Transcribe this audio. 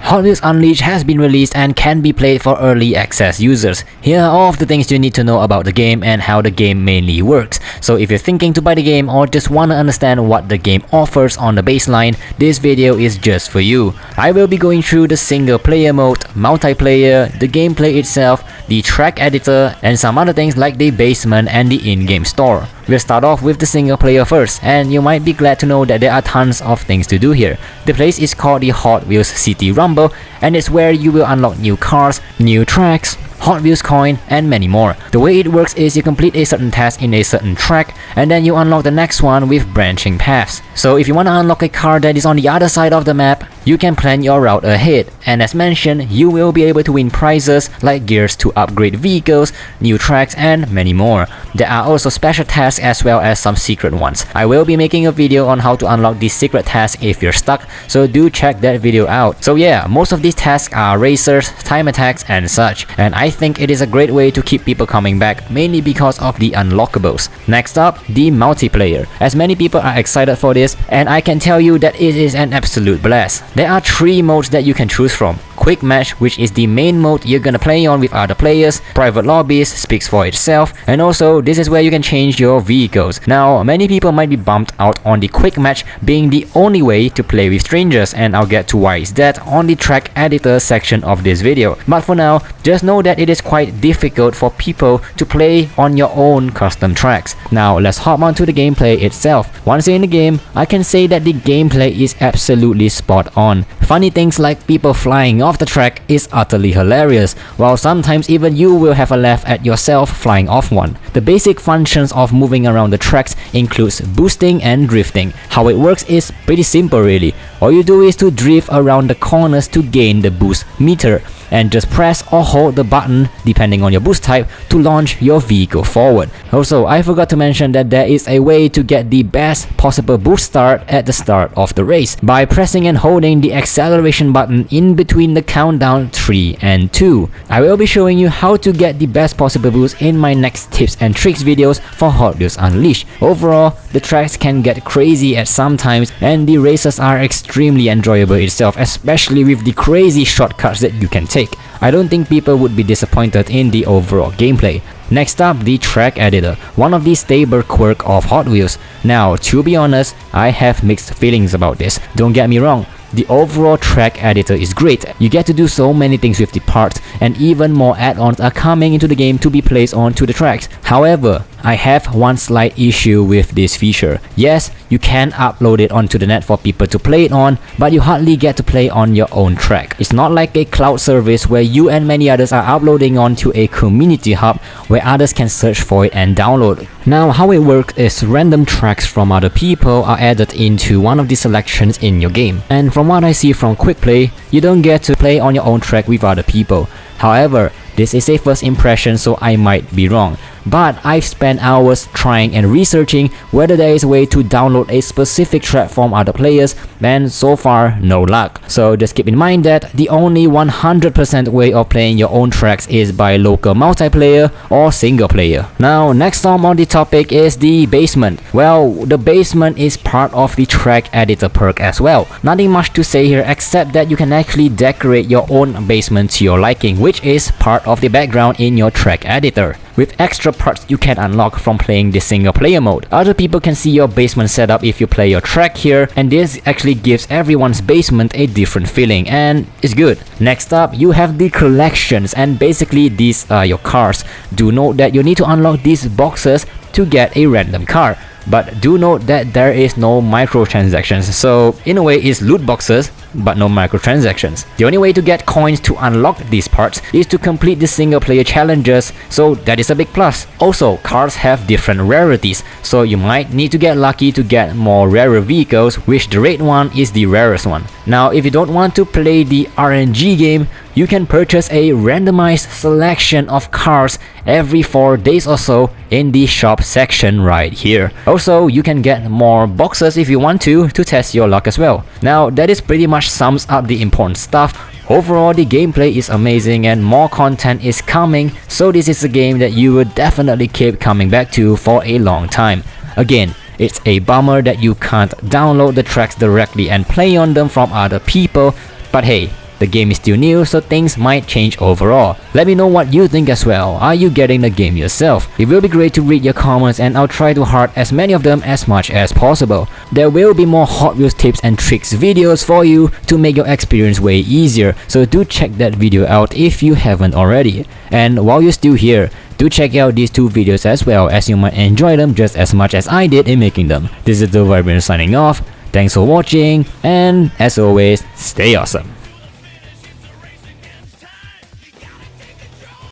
Hot Wheels Unleashed has been released and can be played for early access users. Here are all of the things you need to know about the game and how the game mainly works. So if you're thinking to buy the game or just want to understand what the game offers on the baseline, this video is just for you. I will be going through the single player mode, multiplayer, the gameplay itself, the track editor, and some other things like the basement and the in-game store. We'll start off with the single player first, and you might be glad to know that there are tons of things to do here. The place is called the Hot Wheels City Rumble, and it's where you will unlock new cars, new tracks, Hot Wheels coin, and many more. The way it works is you complete a certain task in a certain track, and then you unlock the next one with branching paths. So if you want to unlock a car that is on the other side of the map, you can plan your route ahead, and as mentioned, you will be able to win prizes like gears to upgrade vehicles, new tracks, and many more. There are also special tasks as well as some secret ones. I will be making a video on how to unlock these secret tasks if you're stuck, so do check that video out. So yeah, most of these tasks are racers, time attacks, and such, and I think it is a great way to keep people coming back, mainly because of the unlockables. Next up, the multiplayer. As many people are excited for this, and I can tell you that it is an absolute blast. There are 3 modes that you can choose from. Quick Match, which is the main mode you're gonna play on with other players. Private Lobbies speaks for itself, and also this is where you can change your vehicles. Now, many people might be bummed out on the Quick Match being the only way to play with strangers, and I'll get to why is that on the track editor section of this video. But for now, just know that it is quite difficult for people to play on your own custom tracks. Now, let's hop on to the gameplay itself. Once you're in the game, I can say that the gameplay is absolutely spot on. Funny things like people flying off the track is utterly hilarious, while sometimes even you will have a laugh at yourself flying off one. The basic functions of moving around the tracks includes boosting and drifting. How it works is pretty simple really. All you do is to drift around the corners to gain the boost meter, and just press or hold the button depending on your boost type to launch your vehicle forward. Also, I forgot to mention that there is a way to get the best possible boost start at the start of the race by pressing and holding the acceleration button in between the countdown 3 and 2. I will be showing you how to get the best possible boost in my next tips and tricks videos for Hot Wheels Unleashed. Overall, the tracks can get crazy at some times, and the races are extremely enjoyable itself, especially with the crazy shortcuts that you can take. I don't think people would be disappointed in the overall gameplay. Next up, the track editor, one of the stable quirk of Hot Wheels. Now, to be honest, I have mixed feelings about this. Don't get me wrong, the overall track editor is great. You get to do so many things with the parts, and even more add-ons are coming into the game to be placed onto the tracks. However, I have one slight issue with this feature. Yes, you can upload it onto the net for people to play it on, but you hardly get to play on your own track. It's not like a cloud service where you and many others are uploading onto a community hub where others can search for it and download it. Now, how it works is random tracks from other people are added into one of the selections in your game. And from what I see from Quick Play, you don't get to play on your own track with other people. However, this is a first impression, so I might be wrong. But I've spent hours trying and researching whether there is a way to download a specific track from other players, and so far no luck. So just keep in mind that the only 100% way of playing your own tracks is by local multiplayer or single player. Now, next on the topic is the basement. Well, the basement is part of the track editor perk as well. Nothing much to say here except that you can actually decorate your own basement to your liking, which is part of the background in your track editor, with extra parts you can unlock from playing the single player mode. Other people can see your basement setup if you play your track here, and this actually gives everyone's basement a different feeling, and it's good. Next up, you have the collections, and basically these are your cars. Do note that you need to unlock these boxes to get a random car. But do note that there is no microtransactions, so in a way it's loot boxes, but no microtransactions. The only way to get coins to unlock these parts is to complete the single player challenges, so that is a big plus. Also, cars have different rarities, so you might need to get lucky to get more rarer vehicles, which the red one is the rarest one. Now, if you don't want to play the RNG game, you can purchase a randomized selection of cars every 4 days or so in the shop section right here. Also, you can get more boxes if you want to test your luck as well. Now, that is pretty much sums up the important stuff. Overall, the gameplay is amazing and more content is coming, so this is a game that you will definitely keep coming back to for a long time. Again, it's a bummer that you can't download the tracks directly and play on them from other people, but hey, The game is still new, so things might change overall. Let me know what you think as well. Are you getting the game yourself? It will be great to read your comments, and I'll try to heart as many of them as much as possible. There will be more Hot Wheels tips and tricks videos for you to make your experience way easier, so do check that video out if you haven't already. And while you're still here, do check out these two videos as well, as you might enjoy them just as much as I did in making them. This is the Vibrant signing off. Thanks for watching, and as always, stay awesome.